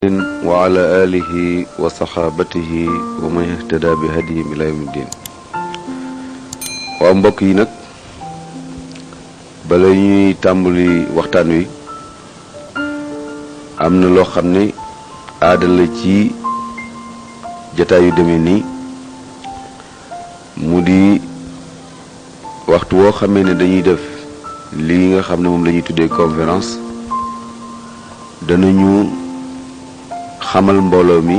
وعلى آله وصحابته ومن اهتدى بهديهم إلى يوم الدين. waa mbokk yi nag bala ñuy tàmbali waxtaan wi am na loo xam ne aada la ci jataay yu demee nii mu di waxtu woo xamee ne dañuy def lii nga xam ne moom la ñuy tuddee conférence danañu xamal mbooloo mi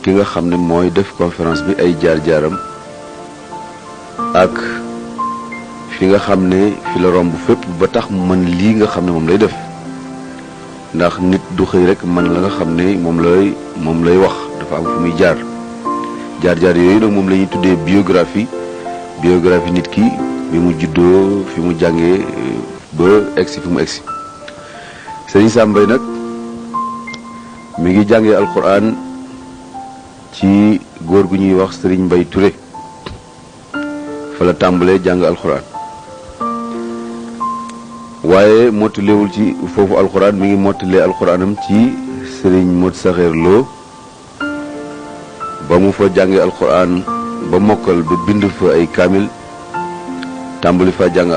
ki nga xam ne mooy def conférence bi ay jaar-jaaram ak fi nga xam ne fi la romb fépp ba tax mu mën lii nga xam ne moom lay def ndax nit du xëy rek man la nga xam ne moom lay wax dafa am fu muy jaar-jaar yooyu nag moom la ñuy tuddee biographie nit ki bi mu juddoo fi mu jàngee ba egsi fi mu egsi. Serigne Sam Mbaye nag mi ngi jàngee alquran ci góor gu ñuy wax Serigne Mbaye Touré fa la tàmbalee jàng alquran waaye mottaleewul ci foofu alquran mi ngi mottalee alquranam ci Serigne Modou Saxeer Lo ba mu fa jàngee alquran ba mokkal ba bind fa ay kaamil tàmbali fa jàng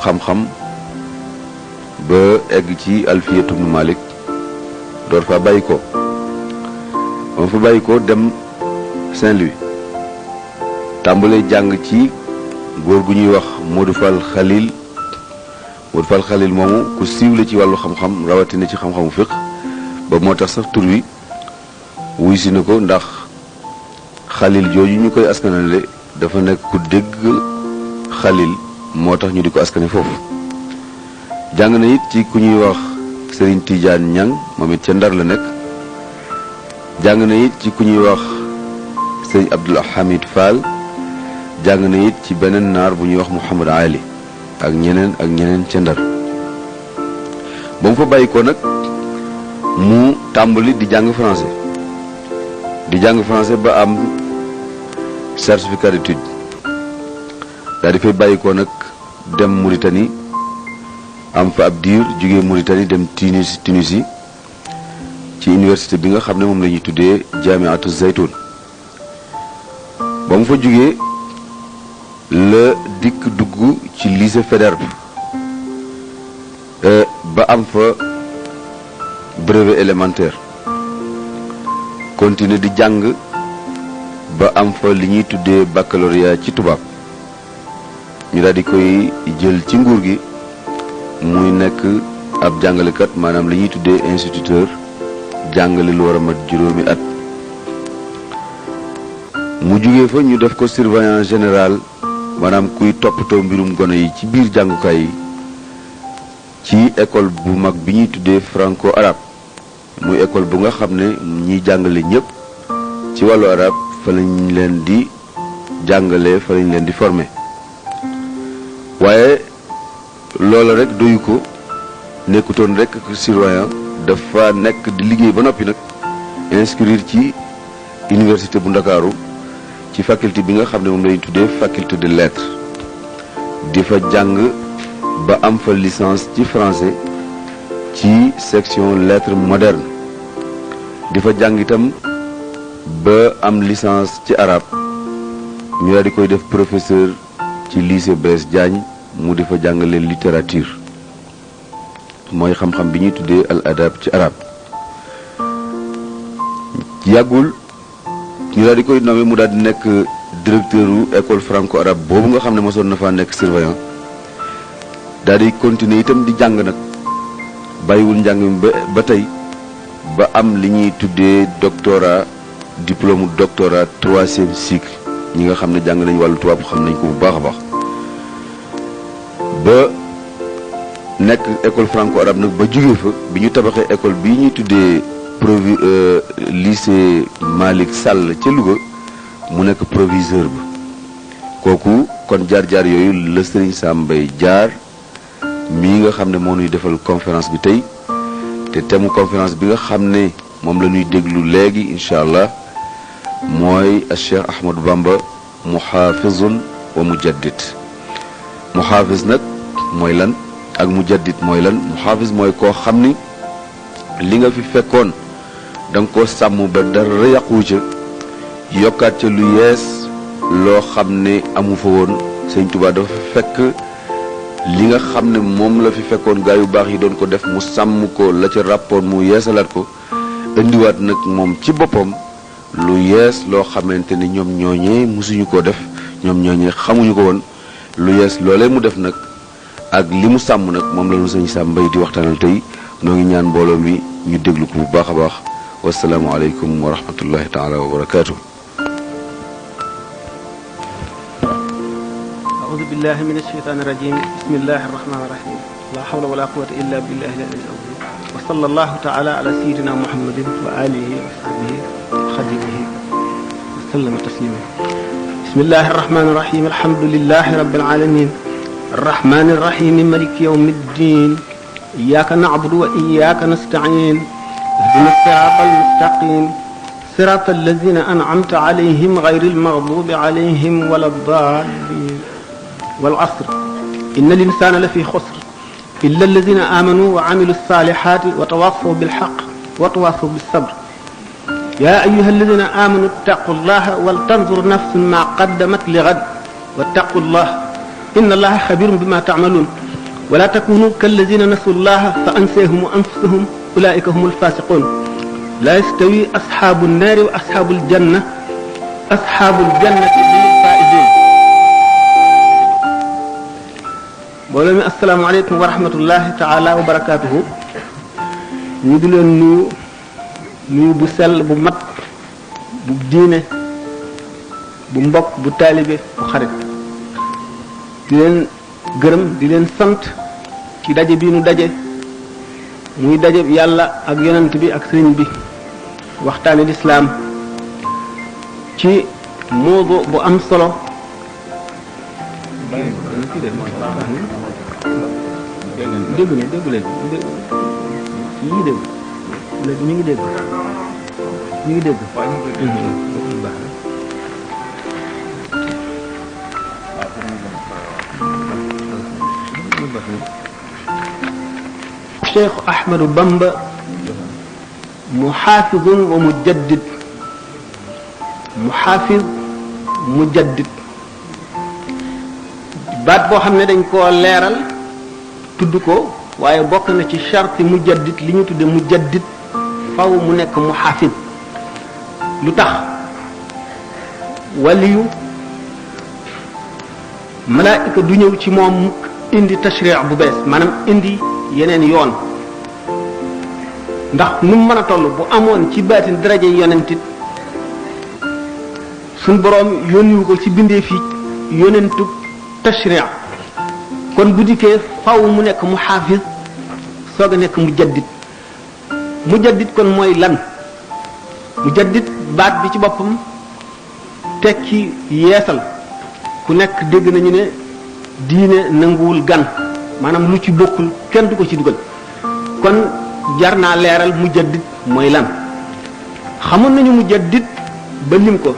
xam-xam ba egg ci Alfiyatu Ibnu Malik door fa bàyyi ko ba mu fa bàyyi ko dem Saint-Louis tàmbalee jàng ci góor gu ñuy wax Modou Fall Khalil moomu ku siiw la ci wàllu xam-xam rawatina ci xam-xamu fiq ba moo tax sax tur wi wuy si na ko ndax Khalil jooju ñu koy askanale dafa nekk ku dégg Khalil moo tax ñu di ko askane foofu. jàng na it ci ku ñuy wax Serigne Tidiane Niang moom it ca Ndar la nekk jàng na it ci ku ñuy wax Serigne Abdoul Hamid Fall jàng na it ci beneen naar bu ñuy wax Mouhamad Ali ak ñeneen ca Ndar ba mu fa bàyyi ko nag mu tàmbali di jàng français ba am certificat d'études daal di fay bàyyi ko nag dem Mauritanie am fa ab diir jógee Mauritanie dem Tunisie ci université bi nga xam ne moom la ñuy tuddee Jamiatu Zaytun ba mu fa jógee la dikk dugg ci lycée Faidherbe ba am fa brevet élémentaire continuer di jàng ba am fa li ñuy tuddee baccalauréat ci tubaab ñu daal di koy jël ci nguur gi muy nekk ab jàngalekat maanaam li ñuy tuddee instituteur jàngale lu war a mat juróomi at mu jugee fa ñu def ko surveillant général maanaam kuy toppatoo mbirum gone yi ci biir jàngukaay yi ci école bu mag bi ñuy tuddee franco arabe muy école bu nga xam ne ñiy jàngale ñëpp ci wàllu arabe fa lañ leen di jàngale fa lañ leen di former waaye loola rek doyu ko nekkutoon rek surveillant dafa nekk di liggéey ba noppi nag inscrire ci université bu Ndakaaru ci faculté bi nga xam ne moom lañuy tuddee faculté de lettres di fa jàng ba am fa licence ci français ci section lettres modernes di fa jàng itam ba am licence ci arabe ñu daal di koy def professeur ci lycée Blaise Diagne mu di fa jàngale littérature mooy xam-xam bi ñuy tuddee al adab ci arab yàggul ñu daal di koy nommé mu daal di nekk directeur u école franco arabe boobu nga xam ne mosoon na faa nekk surveillant daal di continuer itam di jàng nag bàyyiwul njàng mi ba tey ba am li ñuy tuddee doctorat diplôme doctorat 3e cycle ñi nga xam ne jàng nañ wàllu tubaab xam nañ ko bu baax a baax ba nekk école franco arabe nag ba jógee fa bi ñu tabaxee école bii ñuy tuddee lycée Malick Sall ca Louga mu nekk proviseur ba kooku kon jaar-jaar yooyu la Serigne Sam Mbaye jaar mii nga xam ne moo ñuy defal conférence bi tey te thème conférence bi nga xam ne moom la ñuy déglu léegi incha allah mooy Cheikh Ahmadou Bamba muhaafizun wa mujaddid muhaafiz nag mooy lan ak mujaddid mooy lan muhaafiz mooy koo xam ni li nga fi fekkoon da nga ko sàmm ba dara yàqu ca yokkaat ca lu yees loo xam ne amu fa woon. Sëñ Tuubaa dafa fekk li nga xam ne moom la fi fekkoon gaa yu baax yi doon ko def mu sàmm ko la ca ràppoon mu yeesalaat ko indiwaat nag moom ci boppam lu yees loo xamante ne ñoom ñooñee mosuñu koo def ñoom ñooñee xamuñu ko woon lu yees loolee mu def nag ak li mu sàmm nag moom la ñu sëñ Sam Mbaye di waxtaanal tey noo ngi ñaan mbooloo mi ñu déglu ko bu baax a baax wasalaamualeykum wa rahmatullahi taala wa barakaatu. أعوذ بالله من الشيطان الرجيم بسم الله الرحمن الرحيم لا حول ولا قوة إلا بالله العلي العظيم وصلى الله تعالى على سيدنا محمد وآله وصحبه وخديمه وسلم تسليما بسم الله الرحمن الرحيم الحمد لله رب العالمين الرحمن الرحيم ملك يوم الدين إياك نعبد وإياك نستعين اهدنا الصراط المستقيم صراط الذين أنعمت عليهم غير المغضوب عليهم ولا الضالين والعصر إن الإنسان لفي خسر إلا الذين آمنوا وعملوا الصالحات وتواصوا بالحق وتواصوا بالصبر يا أيها الذين آمنوا اتقوا الله ولتنظر نفس ما قدمت لغد واتقوا الله إن الله خبير بما تعملون ولا تكونوا كالذين نسوا الله فأنساهم أنفسهم أولئك هم الفاسقون لا يستوي أصحاب النار وأصحاب الجنة أصحاب الجنة هم الفائزون mbooloo mi asalaamaaleykum wa rahmatullahi taala wa barakaatuhu ñu di leen nuyu bu sell bu mat bu diine bu mbokk bu taalibe bu xarit di leen gërëm di leen sant ci daje bi nu daje muy daje yàlla ak yonent bi ak sëriñ bi waxtaane lislaam ci moodu bu am solo dégg leen ñi dégg léegi ñu ngi dégg Cheikh Ahmadou Bamba muhaafizun wa mujaddid muhaafiz mujaddid baat boo xam ne dañ koo leeral tudd ko waaye bokk na ci charte mujaddid li ñu tudde mujaddid faw mu nekk muhaafid lu tax waliyu malaayika du ñëw ci moom mukk indi tashri' bu bees maanaam indi yeneen yoon ndax nu mu mën a toll bu amoon ci baatin daraje yonentit suñ boroom yónniwu ko ci bindee fi yonentu tashri' kon bu dikkee faw mu nekk mu xaafis soog a nekk mu jaddit kon mooy lan mu jaddit baat bi ci boppam tekki yeesal ku nekk dégg nañu ne diine nanguwul gan maanaam lu ci bokkul kenn du ko ci dugal kon jar naa leeral mu jaddit mooy lan xamoon nañu mu jaddit ba lim ko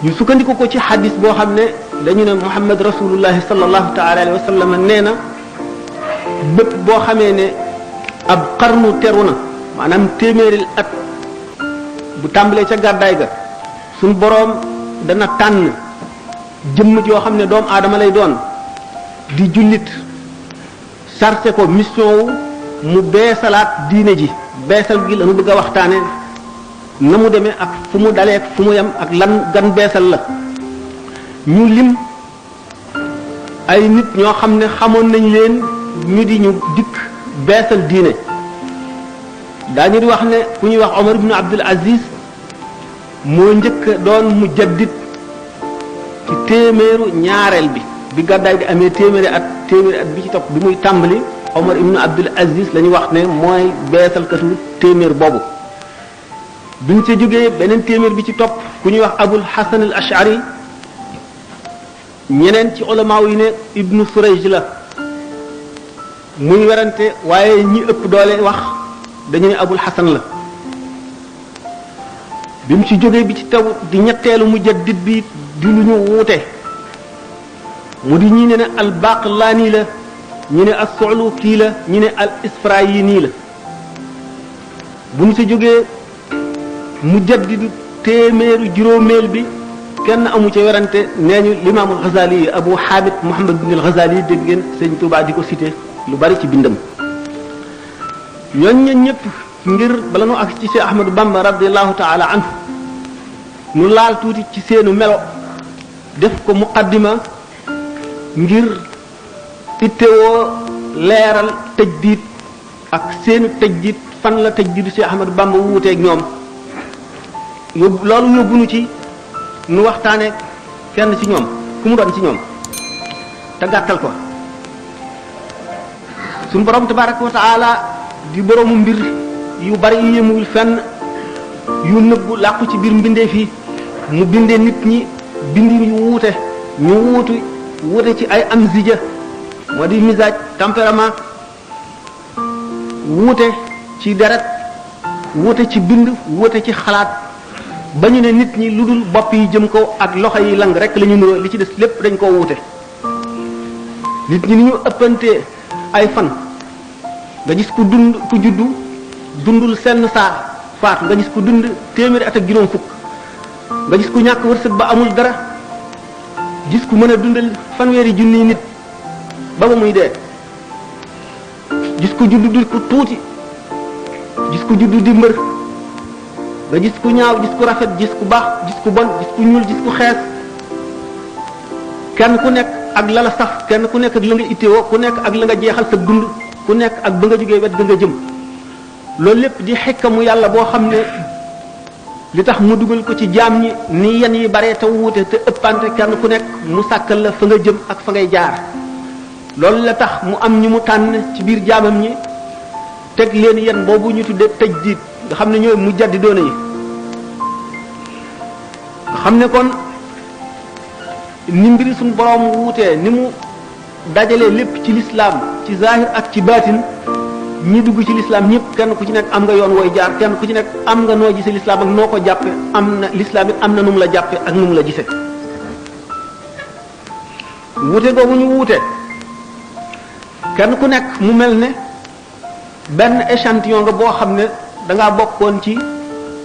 ñu sukkandiku ko ci xadis boo xam ne dañu ne Muhammad rasulullahi sallallahu taala alayhi wa sallam nee na bépp boo xamee ne ab xarnu teru na maanaam téeméeri at bu tàmbalee ca gàddaay ga suñ boroom dana tànn jëmm joo xam ne doomu aadama lay doon di jullit sarse ko mission wu mu beesalaat diine ji beesal gi la nu bëgg a waxtaane na mu demee ak fu mu dalee ak fu mu yem ak lan gan beesal la ñu lim ay nit ñoo xam ne xamoon nañ leen ñu di ñu dikk beesal diine daañu di wax ne ku ñuy wax Omar ibn Abdul Aziz moo njëkk doon mujaddid ci téeméeru ñaareel bi gàddaay di amee téeméeri at bi ci topp bi muy tàmbali Omar ibn Abdul Aziz la ñu wax ne mooy beesalkatu téeméer boobu biñ ca jógee beneen téeméer bi ci topp ku ñuy wax Abul Hasan al Ash'ari ñeneen ci ulamaaw yi ne ibnu Surayj la muy werante waaye ñi ëpp doole wax dañu ne Abul Hasan la bi mu ci jógee bi ci taw di ñetteelu mujaddid bi di lu ñu wuute mu di ñi ne al Baqlani la ñi ne as-Su'luki la ñi ne al Isfirayini la bu ñu ci jógee mujaddidu téeméeru juróomeel bi kenn amu ca werante nee ñu limaamul Ghazali yi Abu Hamid Muhammad bin al-Ghazali dégg ngeen sëñ Tuubaa di ko cité lu bari ci bindam ñooñ ñëpp ngir bala nu ak ci Cheikh Ahmadou Bamba radiyallahu taala anhu nu laal tuuti ci seenu melo def ko muqaddima ngir ittewoo leeral tajdiid ak seenu tajdiid fan la tajdiidu Cheikh Ahmadou Bamba wuuteeg ñoom loolu yóbbu nu ci nu waxtaane kenn ci ñoom ku mu doon ci ñoom te gàttal ko suñu borom tabaraka wa taala di boroomu mbir yu bari yu yëmuwul fenn yu nëbbu làqu ci biir mbindeef yi mu bindee nit ñi bindi yu wuute ñu wuute ci ay amzija moo di misaaj tempérament wuute ci deret wuute ci bind wuute ci xalaat ba ñu ne nit ñi lu dul bopp yi jëm kaw ak loxo yi lang rek la ñu nuroo li ci des lépp dañ koo wuute nit ñi ni ñu ëppantee ay fan nga gis ku juddu dundul senn saa faatu nga gis ku dund téeméeri at ak juróom fukk nga gis ku ñàkk wërsëg ba amul dara gis ku mën a dundal fanweeri junniy nit ba muy dee gis ku juddu di ku tuuti gis ku juddu di mbër nga gis ku ñaaw gis ku rafet gis ku baax gis ku bon gis ku ñuul gis ku xees kenn ku nekk ak la la saf kenn ku nekk ak la nga ittewoo ku nekk ak la nga jeexal sa dund ku nekk ak ba nga jógee wet ga nga jëm loolu lépp di xikkamu yàlla boo xam ne li tax mu dugal ko ci jaam ñi ni yen yi bare te wuute te ëppante kenn ku nekk mu sàkkal la fa nga jëm ak fa ngay jaar loolu la tax mu am ñu mu tànn ci biir jaamam ñi teg leen yen boobu ñu tuddee tajdiid nga xam ne ñooy mujaddidoona yi nga xam ne kon ni mbiri suñu borom wuutee ni mu dajalee lépp ci lislaam ci zahir ak ci baatin ñi dugg ci lislaam ñëpp kenn ku ci nekk am nga yoon wooy jaar kenn ku ci nekk am nga noo gisee lislaam ak noo ko jàppe am na lislaam it am na nu mu la jàppe ak nu mu la gisee wuute googu ñu wuute kenn ku nekk mu mel ne benn échantillon nga boo xam ne da ngaa bokkoon ci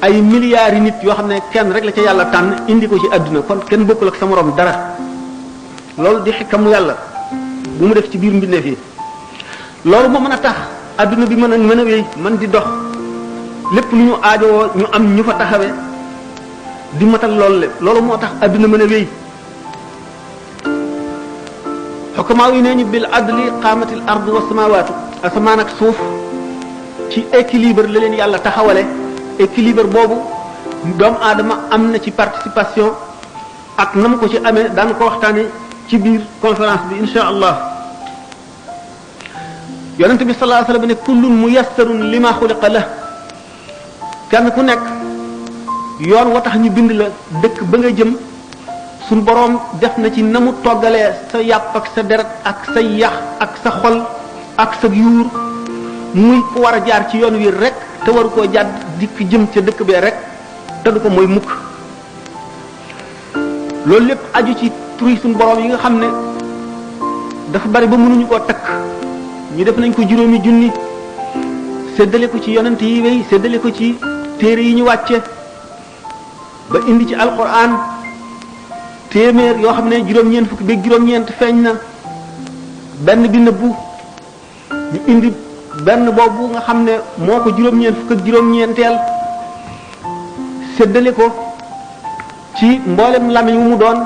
ay milliards yi nit yoo xam ne kenn rek la ca yàlla tànn indi ko ci àdduna kon kenn bokkul ak sa morom dara loolu di xikkamu yàlla bu mu def ci biir mbindeef yi loolu moo mën a tax adduna bi mën a wéy mën di dox lépp lu ñu aajowoo ñu am ñu fa taxawe di matal loolu lépp loolu moo tax adduna mën a wéy xukamaa yi nee ñu bil adli qaamatil ardu wa samawaatu asamaan ak suuf ci équilibre la leen yàlla taxawale équilibre boobu doomu aadama am na ci participation ak na mu ko ci amee daan ko waxtaane ci biir conférence bi insha allah yonent bi sallallahu alayhi wasallam ne kullun muyassarun lima xuliqa la kenn ku nekk yoon wa tax ñu bind la dëkk ba nga jëm suñ boroom def na ci na mu toggalee sa yàpp ak sa deret ak sa yax ak sa xol ak sa yuur muy ko war a jaar ci yoon wi rek te waru koo jàdd dikk jëm ca dëkk bee rek te du ko mooy mukk loolu lépp aju ci turi suñ boroom yi nga xam ne dafa bari ba mënuñu koo takk ñu def nañ ko juróomi junni séddale ko ci yonent yi wéy séddale ko ci téere yi ñu wàcce ba indi ci alquran téeméer yoo xam ne juróom-ñeent fukki beeg juróom-ñeent feeñ na benn bi nëbbu ñu indi benn boobu nga xam ne moo ko juróom-ñeent fukk ak juróom-ñeenteel séddale ko ci mboolem lamiñ wu mu doon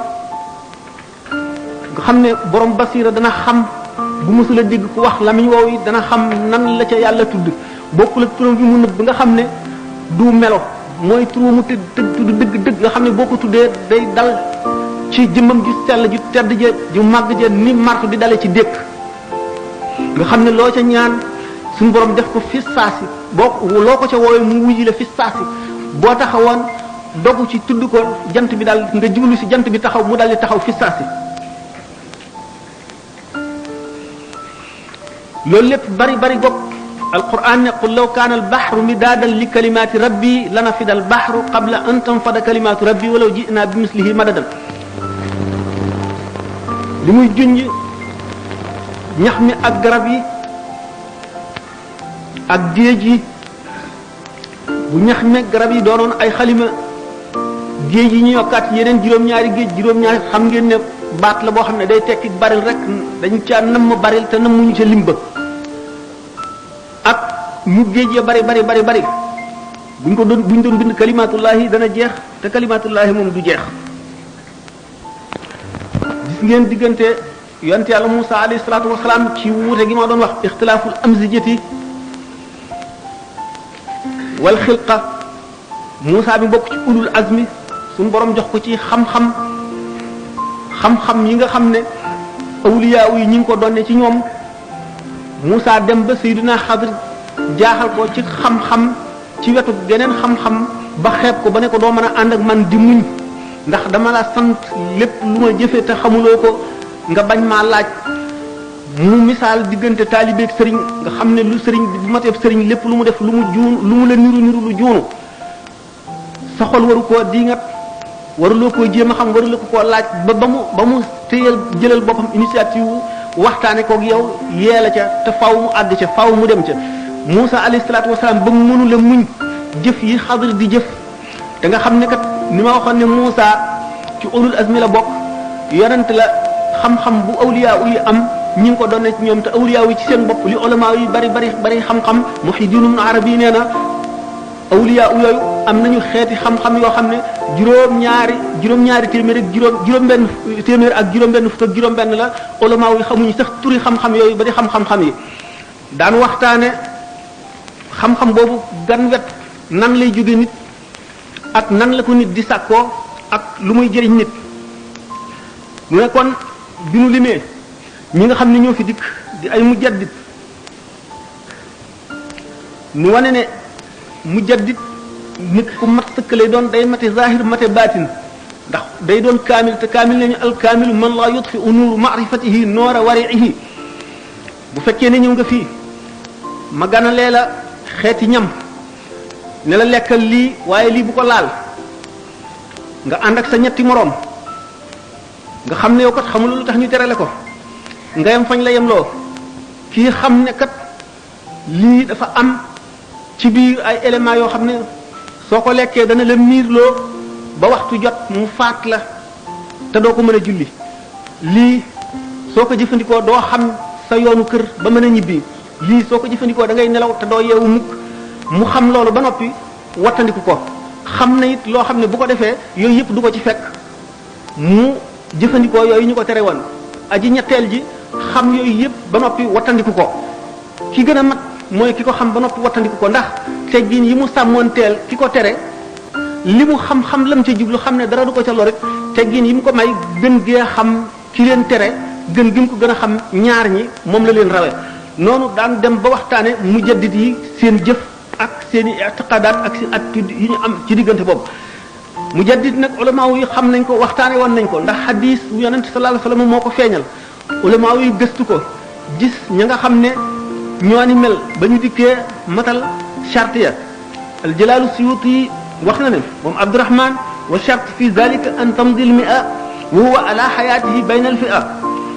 nga xam ne borom basira dana xam bu mësula dégg ku wax lamiñ woowu yi dana xam nan la ca yàlla tudd bokkul ak turam bi mu nëbb nga xam ne du melo mooy turu mu tudd dëgg nga xam ne boo ko tuddee day dal ci jëmmam ju sell ju tedd ja ju màgg ja ni martu di dale ci dékk nga xam ne loo ca ñaan suñu borom def ko fi saasi boo loo ko ca woowee mu wuji la fi saasi boo taxawoon dogu ci tudd ko jant bi daal nga jublu si jant bi taxaw mu dal di taxaw fi saasi loolu lépp bari bokk alquran ne qul law kaana albahru midaadan li kalimaati rabbi lanafida albahru qabla an tanfada kalimaatu rabbi walaw ji'naa bi mislihi madadan li muy junj ñax mi ak garab yi ak géej yi bu ñax me garab yi doonoon ay xalima géej yi ñu yokkaat yeneen juróom-ñaari géej juróom-ñaari xam ngeen ne baat la boo xam ne day tekki baril rek dañ caa namm baril te nammuñu ca limba ak mu géej ya bari buñ doon bind kalimatullahi dana jeex te kalimatullahi moom du jeex gis ngeen diggante yonte yàlla Musa alayhi salaatu wasalaam ci wuute gi ma doon wax ixtilaaful amzijati wal xilqa Musa bi bokk ci ulul azmi suñu borom jox ko ci xam-xam yi nga xam ne awliya yi ñi ngi ko donne ci ñoom Musa dem ba Seydina Xadir jaaxal ko ci xam-xam ci wetu geneen xam-xam ba xeeb ko ba ne ko doo mën a ànd ak man di muñ ndax dama la sant lépp lu ma jëfee te xamuloo ko nga bañ maa laaj mu misaal diggante taalibeeg sëriñ nga xam ne lu sëriñ bu mateeb sëriñ lépp lu mu def lu mu la niru lu juunu sa xol waru koo diingat waruloo koo jéem a xam waruloo koo laaj ba mu téyal jëlal boppam initiative waxtaane koog yow yee la ca te faaw mu àgg ca faaw mu dem ca Musa alayhi salaatu wasalaam ba mu mënu la muñ jëf yi Xadir di jëf te nga xam ne kat ni ma waxoon ne Musa ci ulul azmi la bokk yonent la xam-xam bu awliya yi am ñi ngi ko doon ci ñoom te awliya yi ci seen bopp li ulama yi bari xam-xam Muhyiddin Ibn Arabi nee na awliya yooyu am nañu xeeti xam-xam yoo xam ne juróom-ñaari téeméer ak juróom-benn téeméer ak juróom-benn fukk ak juróom-benn la ulama yi xamuñu sax turi xam-xam yooyu ba di xam-xam yi daan waxtaane xam-xam boobu gan wet nan lay jóge nit ak nan la ko nit di sàkkoo ak lu muy jëriñ nit mu ne kon bi nu limee ñi nga xam ne ñoo fi dikk di ay mujaddid nu wane ne mujaddid nit ku mat sëkk lay doon day mate zahir mate baatin ndax day doon kaamil te kaamil nañu alkaamilu man la yutfi nuuru maarifatihi noora wariihi bu fekkee ne ñëw nga fii ma ganalee la xeeti ñam ne la lekkal lii waaye lii bu ko laal nga ànd ak sa ñetti moroom nga xam ne yow kat xamul lu tax ñu terale ko nga yem fañ la yemloo kii xam ne kat lii dafa am ci biir ay éléments yoo xam ne soo ko lekkee dana la miirloo ba waxtu jot mu faat la te doo ko mën a julli lii soo ko jëfandikoo doo xam sa yoonu kër ba mën a ñibbi lii soo ko jëfandikoo da ngay nelaw te doo yeewu mukk mu xam loolu ba noppi wattandiku ko xam na it loo xam ne bu ko defee yooyu yëpp du ko ci fekk mu jëfandikoo yooyu ñu ko tere woon aji ñetteel ji xam yooyu yëpp ba noppi wattandiku ko ki gën a mat mooy ki ko xam ba noppi wattandiku ko ndax teggin yi mu sàmmoonteel ki ko tere li mu xam-xam lam ca jublu xam ne dara du ko ca lor rek teggin yi mu ko may gën gee xam ki leen tere gën gi mu ko gën a xam ñaar ñi moom la leen rawe noonu daan dem ba waxtaane mujaddid yi seen jëf ak seen i i'tiqadaat ak seen attitude yi ñu am ci diggante boobu mujaddid nag ulama yi xam nañ ko waxtaane woon nañ ko ndax hadis yonent sallallahu alayhi wasallam moo ko feeñal ulama yi gëstu ko gis ña nga xam ne ñoo ni mel ba ñu dikkee matal charte ya al jalaalu suyuti wax na ne moom Abdurahman wa charte fi zalika an tamdi al mi'a wa huwa ala hayatihi bayna al fi'a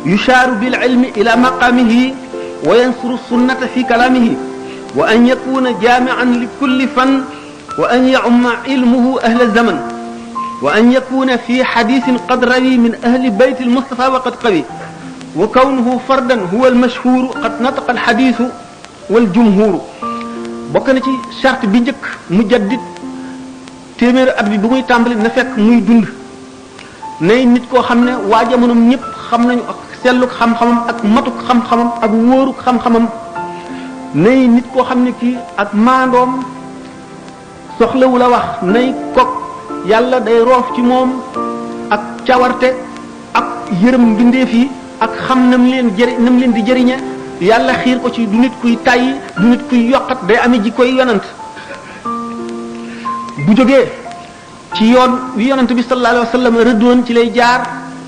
yushaaru bil ilmi ila maqamihi wa yansuru sunnata fi kalamihi wa an yakuna jami'an li kulli fan wa an ya'umma ilmuhu ahla zaman wa an yakuna fi hadithin qad rawi min ahli bayt al mustafa wa qad qawi wa kawnuhu fardan huwa al mashhur qad nataqa al hadith wal jumhur bokk na ci charte bi njëkk mujaddid téeméeri at bi bu muy tàmbali na fekk muy dund nay nit koo xam ne waa jamonoom ñëpp xam nañu ak selluk xam-xamam ak matuk xam-xamam ak wóoruk xam-xamam nay nit koo xam ne kii ak maandoom soxlawu la wax nay kok yàlla day roof ci moom ak cawarte ak yërëm mbindeef yi ak xam nam leen di jëriñe yàlla xiir ko ci du nit kuy tàyyi du nit kuy yokkat day amee ji koy yonant bu jógee ci yoon wi yonant bi sallallahu alayhi wa sallam rëddoon ci lay jaar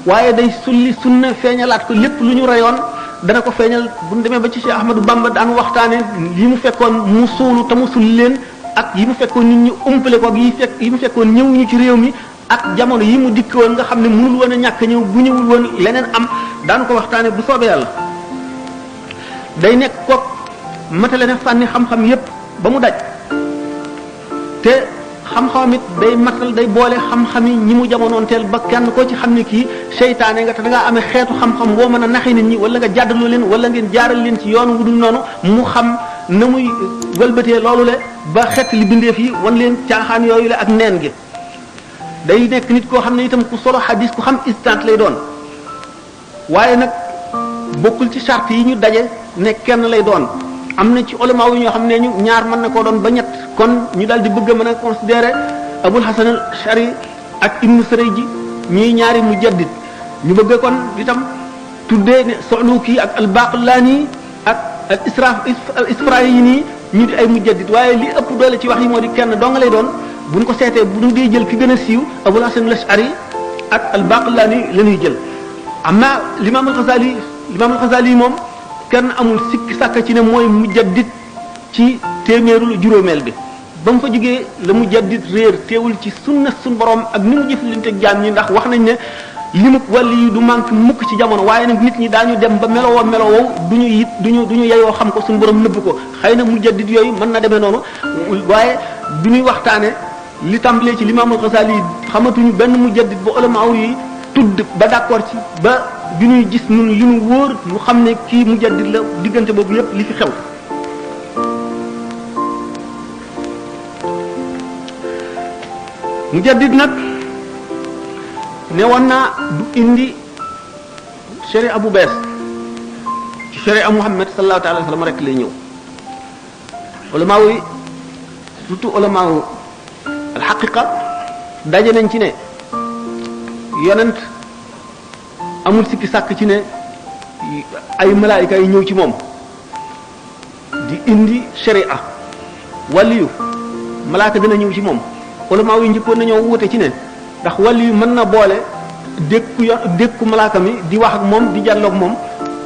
waaye day sulli sunna feeñalaat ko lépp lu ñu reyoon dana ko feeñal bu ñu demee ba ci Cheikh Ahmadou Bamba daan waxtaane yi mu fekkoon mu suulu te mu sulli leen ak yi mu fekkoon nit ñi umpale ko ak yi mu fekkoon ñëwuñu ci réew mi ak jamono yi mu dikk woon nga xam ne mënul woon a ñàkk ñëw bu ñëwul woon leneen am daan ko waxtaane bu soobee yàlla day nekk kook matale ne fànni xam-xam yépp ba mu daj te xam-xamam it day matal day boole xam-xam yi ñi mu jamonoonteel ba kenn koo ci xam ne kii seytaane nga te da ngaa amee xeetu xam-xam boo mën a naxee nit ñi wala nga jàddaloo leen wala ngeen jaaral leen ci yoon wu dul noonu mu xam na muy wëlbatee loolu le ba xett li bindeef yi wan leen caaxaan yooyu le ak neen gi day nekk nit koo xam ne itam ku solo xadis ku xam instant lay doon waaye nag bokkul ci charte yi ñu daje ne kenn lay doon am na ci ulama yi ñoo xam ne ñu ñaar mën na koo doon ba ñett kon ñu daal di bëgg a mën a considérer Abul Hasan al-Ash'ari ak Ibnu Sarayji ñuy ñaari mujaddid ñu bëgg kon itam tuddee ne Suluki ak al-Baqillani ak al-Isfirayini ñu di ay mujaddid waaye li ëpp doole ci wax yi moo di kenn doo nga lay doon bu ñu ko seetee bu ñu dee jël ki gën a siiw Abul Hasan al-Ash'ari ak al-Baqillani la ñuy jël amma l'imam al-Ghazali moom kenn amul sikki sàkk ci ne mooy mujaddid ci téeméerul juróomeel bi ba mu fa jógee la mujaddid réer teewul ci sunna sun borom ak ni mu jëflante ak jaam ñi ndax wax nañ ne limub wàlli yi du manque mukk ci jamono waaye nag nit ñi daañu dem ba melowoo melowoo duñu yeyoo xam ko suñu borom nëbb ko xëy na mujaddid yooyu mën na demee noonu waaye du ñuy waxtaane li tàmbalee ci l'imam al-Ghazali xamatuñu benn mujaddid ba ulama yi tudd ba d'accord ci ba bi ñuy gis ñun li ñu wóor ñu xam ne kii mujaddid la diggante boobu yépp li fi xew mujaddid nag ne woon naa du indi sharia bu bees ci sharia Muhammad sallallahu alayhi wa sallam rek lay ñëw ulama yi surtout ulama al haqiqa daje nañ ci ne yonent amul sikki sàkk ci ne ay malaayika yi ñëw ci moom di indi sharia waliyu malaaka dina ñëw ci moom ulama yi njëkkoon nañoo wute ci ne ndax waliyu mën na boole dékku malaaka mi di wax ak moom di jàlloog moom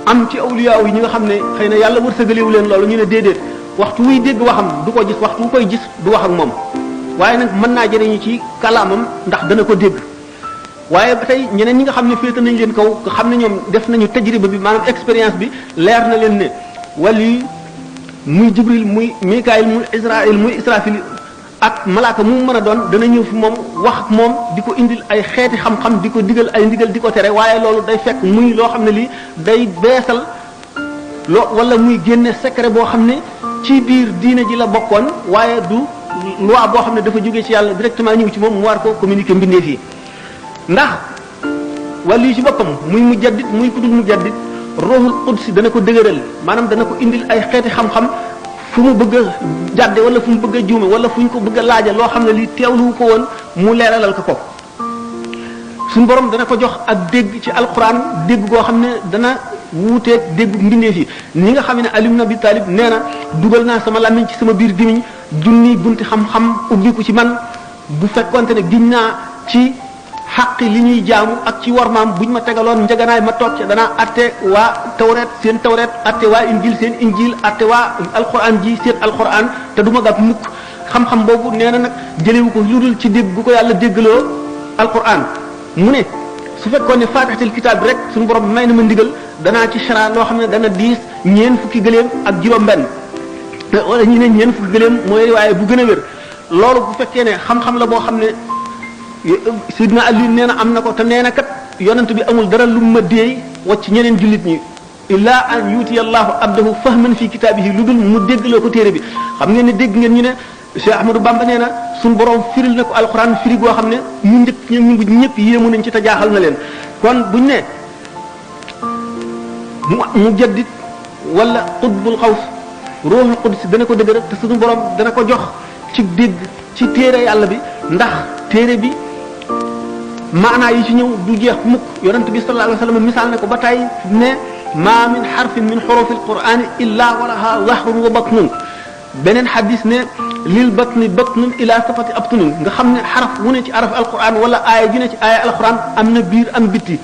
am ci awliya yi ñi nga xam ne xëy na yàlla wërsëgalewu leen loolu ñu ne déedéet waxtu wuy dégg waxam du ko gis waxtu wu koy gis du wax ak moom waaye nag mën naa jëriñu ci kalaamam ndax dana ko dégg waaye ba tey ñeneen ñi nga xam ne féete nañ leen kaw nga xam ne ñoom def nañu tajriba bi maanaam expérience bi leer na leen ne wali muy jibril muy mikaayil muy israil muy israfil ak malaaka mu mën a doon dana ñëw fi moom wax ak moom di ko indil ay xeeti xam-xam di ko digal ay ndigal di ko tere waaye loolu day fekk muy loo xam ne lii day beesal loo wala muy génne secret boo xam ne ci biir diine ji la bokkoon waaye du loi boo xam ne dafa jógee ci yàlla directement ñëw ci moom mu war ko communiquer mbindeef yi ndax wàllu yi ci boppam muy mujaddid muy ku dul mujaddid ruhul qudsi dana ko dëgëral maanaam dana ko indil ay xeeti xam-xam fu mu bëgg a jàdde wala fu mu bëgg a juume wala fu ñu ko bëgg a laaja loo xam ne lii teewlu ko woon mu leeralal ko ko suñu borom dana ko jox ak dégg ci alquran dégg goo xam ne dana wuuteeg dégg mbindeef yi ni nga xam ne Ali ibn Abi Talib nee na dugal naa sama làmmiñ ci sama biir gimiñ junni bunti xam-xam ubbiku ci man bu fekkonte ne giñ naa ci xaq li ñuy jaamu ak ci warmaam buñ ma tegaloon njaganaay ma toog ci danaa atte waa tawreet seen tawreet atte waa injil seen injil atte waa alquran ji seen alquran te du ma gàpp mukk xam-xam boobu nee na nag jëlewu ko lu dul ci dégg gu ko yàlla déggaloo alquran mu ne su fekkoon ne faatixatul kitaab bi rek suñu borom may na ma ndigal danaa ci chara loo xam ne dana diis ñeen fukki gëléem ak juróom-benn wala ñu ne ñeen fukki gëléem mooy waaye bu gën a wér loolu bu fekkee ne xam-xam la boo xam ne Sidna Ali nee na am na ko te nee na kat yonent bi amul dara lu ma déey wacc ñeneen jullit ñi illaa an yuutiya allahu abdahu fahman fi kitaabihi lu dul mu déggloo ko téere bi xam ngeen ne dégg ngeen ñu ne Cheikh Ahmadou Bamba nee na suñu borom firil na ko alxuraan firi goo xam ne ñu njëkk ñu mujj ñëpp yéemu nañ ci te jaaxal na leen kon buñ ne mu jaddit wala qutbul xaws ruuxul qudsi dana ko dëgëral te suñu borom dana ko jox ci dégg ci téere yàlla bi ndax téere bi maanaa yi ci ñëw du jeex mukk yonent bi sallallahu alayhi wa sallam misaal na ko ba tey ne ma min xarfin min xurufi alqurani illa walaha zahrun wa batnun beneen xadis ne lil batni batnun ila safati abtunin nga xam ne xaraf wu ne ci araf alquran wala aaya ju ne ci aaya alquran am na biir am bitti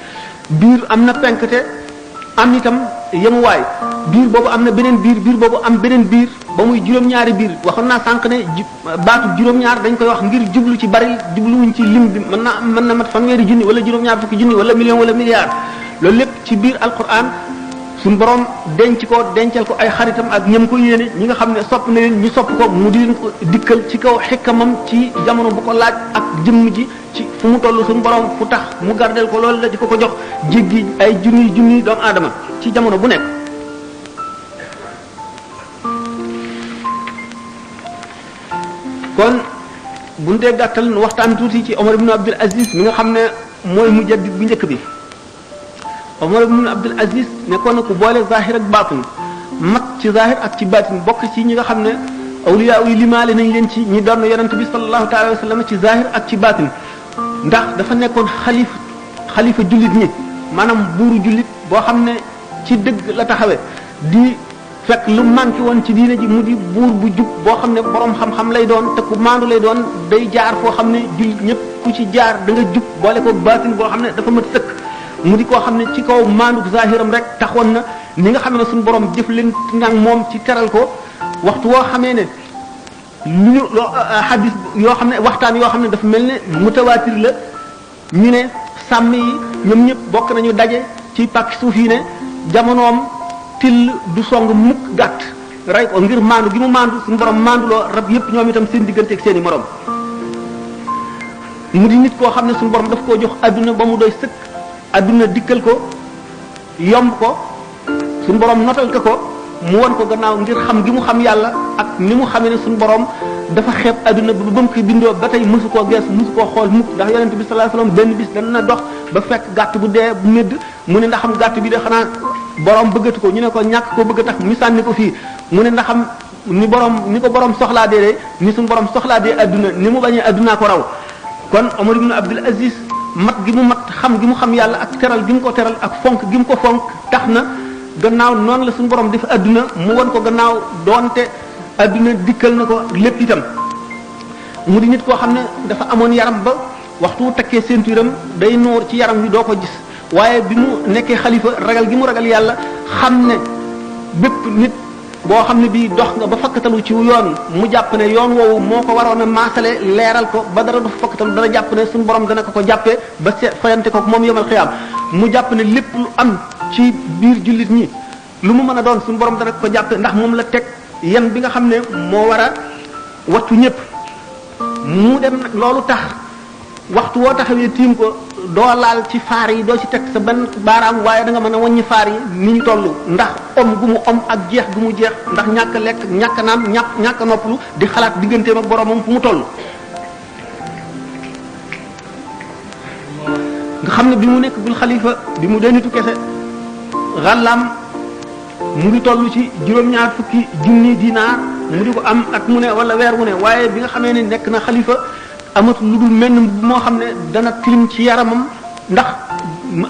biir am na penkte am itam yemuwaay biir boobu am na beneen biir biir boobu am beneen biir ba muy juróom-ñaari biir waxoon naa sànq ne baatu juróom-ñaar dañ koy wax ngir jublu ci bari jubluwuñ ci lim bi mën na mat fanweeri junni wala juróom-ñaar fukki junni wala million wala milliard loolu lépp ci biir alquran suñ borom denc ko dencal ko ay xaritam ak ñam ko yéene ñi nga xam ne sopp na leen ñu sopp ko mu di leen ko dikkal ci kaw xikkamam ci jamono bu ko laaj ak jëmm ji ci fu mu toll suñ borom fu tax mu gardel ko loolu la di ko ko jox jéggi ay junniy doomu aadama ci jamono bu nekk. kon bu ñu dee gàttal nu waxtaan tuuti ci Omar ibn Abdul Aziz mi nga xam ne mooy mujaddid bu njëkk bi. Omar ibn Abdul Aziz nekkoon na ku boole zahir ak baatin mat ci zahir ak ci baatin bokk ci ñi nga xam ne awliya yi limaale nañ leen ci ñi doon yonent bi sallallahu taala wa sallam ci zahir ak ci baatin ndax dafa nekkoon xalifa jullit ñi maanaam buuru jullit boo xam ne ci dëgg la taxawee di fekk lu manqué woon ci diine ji mu di buur bu jub boo xam ne borom xam-xam lay doon te ku maandu lay doon day jaar foo xam ne jullit ñëpp ku ci jaar da nga jub boole ko baatin boo xam ne dafa mat sëkk. mu di koo xam ne ci kaw maanduk zahiram rek taxoon na ni nga xam ne suñu borom jëf leen nag moom ci teral ko waxtu woo xamee ne lu ñu xadis yoo xam ne waxtaan yoo xam ne dafa mel ne mutawaatir la ñu ne sàmm yi ñoom ñëpp bokk nañu daje ci pàkk suuf yi ne jamonoom till du song mukk gàtt rey ko ngir maandu gi mu maandu suñu borom maanduloo rab yëpp ñoom itam seen diggante ak seen i morom mu di nit koo xam ne suñu borom daf koo jox adduna ba mu doy sëkk adduna dikkal ko yomb ko suñu borom notal ko mu won ko gannaaw ngir xam gi mu xam yàlla ak ni mu xamee ne suñu borom dafa xeeb adduna ba mu ko bindoo ba tey mësu koo gees mësu koo xool mukk ndax yonente bi sallallahu alayhi wasallam benn bis dana dox ba fekk gàtt bu dee bu médd mu ne ndax xam gàtt bi de xanaa borom bëggatu ko ñu ne ko ñàkk ko bëgg a tax mi sànni ko fii mu ne ndax xam ni ko borom soxlaa dee de ni suñu borom soxlaa dee adduna ni mu bañee addunaa ko raw kon Omar ibn Abdul Aziz mat gi mu mat xam gi mu xam yàlla ak teral gi mu ko teral ak fonk gi mu ko fonk tax na gannaaw noonu la suñu borom def adduna mu won ko gannaaw doonte adduna dikkal na ko lépp itam mu di nit koo xam ne dafa amoon yaram ba waxtu wu takkee ceinturam day noor ci yaram wi doo ko gis waaye bi mu nekkee xalifa ragal gi mu ragal yàlla xam ne bépp nit boo xam ne bii dox nga ba fakkatalu ci yoon mu jàpp ne yoon woowu moo ko waroon a maasale leeral ko ba dara du fakkatalu dana jàpp ne suñu borom dana ko jàppee ba fayante ko moom yomal xiyaam mu jàpp ne lépp lu am ci biir jullit ñi lu mu mën a doon suñu borom dana ko jàppee ndax moom la teg yan bi nga xam ne moo war a wattu ñëpp mu dem nag loolu tax waxtu woo taxawee tiim ko doo laal ci faar yi doo ci teg sa benn baaraam waaye da nga mën a wàññi faar yi ni ñu toll ndax om gu mu om ak jeex gu mu jeex ndax ñàkk lekk ñàkk naan ñàkk noppalu di xalaat digganteem ak boromam fu mu toll. nga xam ne bi mu nekk bul xalifa bi mu dee nitu kese xàllaam mu ngi toll ci juróom-ñaar fukki junni dinaar mu di ko am at mu ne wala weer mu ne waaye bi nga xamee ne nekk na xalifa amatul lu dul menn moo xam ne dana tilim ci yaramam ndax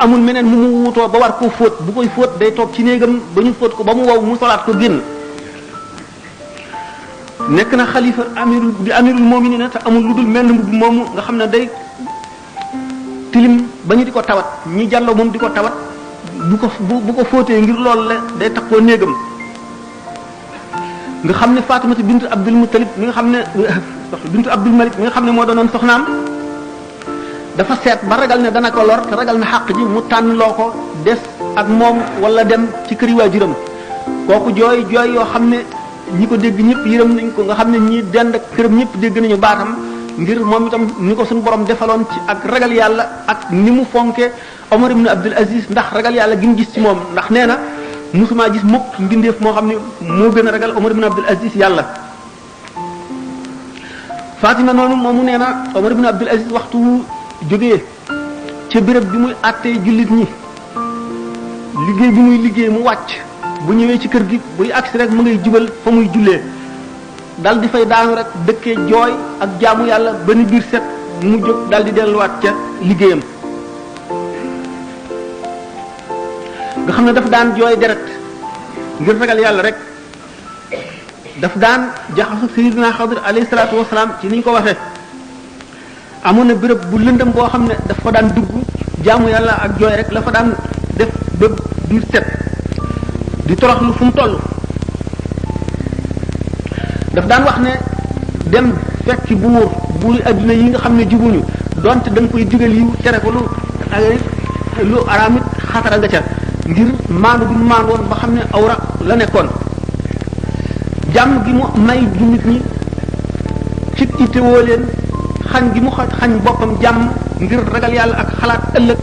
amul meneen mu wutoo ba war koo fóot bu koy fóot day toog ci néegam ba ñu fóot ko ba mu wow mu solaat ko génn nekk na xalifa amirul mu'minin te amul lu dul menn mbubb moomu nga xam ne day tilim ba ñu di ko tawat ñi jàlloo moom di ko tawat bu ko fóotee ngir loolu la day takkoo néegam nga xam ne Faatimata bint Abdul Muttalib mi nga xam ne bintu Abdul Malik mi nga xam ne moo doonoon soxnaam dafa seet ba ragal ne dana ko lor te ragal na xàq ji mu tànn loo ko des ak moom wala dem ci këri waajuram kooku jooy yoo xam ne ñi ko dégg ñëpp yërëm nañ ko nga xam ne ñi dend ak këram ñëpp dégg nañu baatam ngir moom itam ni ko suñu borom defaloon ci ak ragal yàlla ak ni mu fonke Omar ibn Abdul Aziz ndax ragal yàlla gi mu gis ci moom ndax nee na musuma gis mukk mbindeef moo xam ne moo gën a ragal Omar ibn Abdul Aziz yàlla Fatima noonu moomu nee na Omar ibn Abdul Aziz waxtu jógee ca béréb bi muy àttee jullit ñi liggéey bi muy liggéey mu wàcc bu ñëwee ci kër gi buy agsi rek mu ngay jubal fa muy jullee dal di fay daanu rek dëkkee jooy ak jaamu yàlla ba ni biir set mu jóg dal di delluwaat ca liggéeyam nga xam ne dafa daan jooy deret ngir ragal yàlla rek daf daan jaxasu sayyidina Xadir alayhi salaatu wasalaam ci ni ñu ko waxee amoon na béréb bu lëndëm boo xam ne daf fa daan dugg jaamu yàlla ak jooy rek la fa daan def ba biir set di toroxlu fu mu toll daf daan wax ne dem fekki buuri adduna yi nga xam ne jubuñu donte da nga koy digal yiw tere ko lu araamit xatara nga ca ngir maandu bi mu maandoon ba xam ne awra la nekkoon jàmm gi mu may jullit ñi ci ittewoo leen xañ gi mu xañ boppam jàmm ngir ragal yàlla ak xalaat ëllëg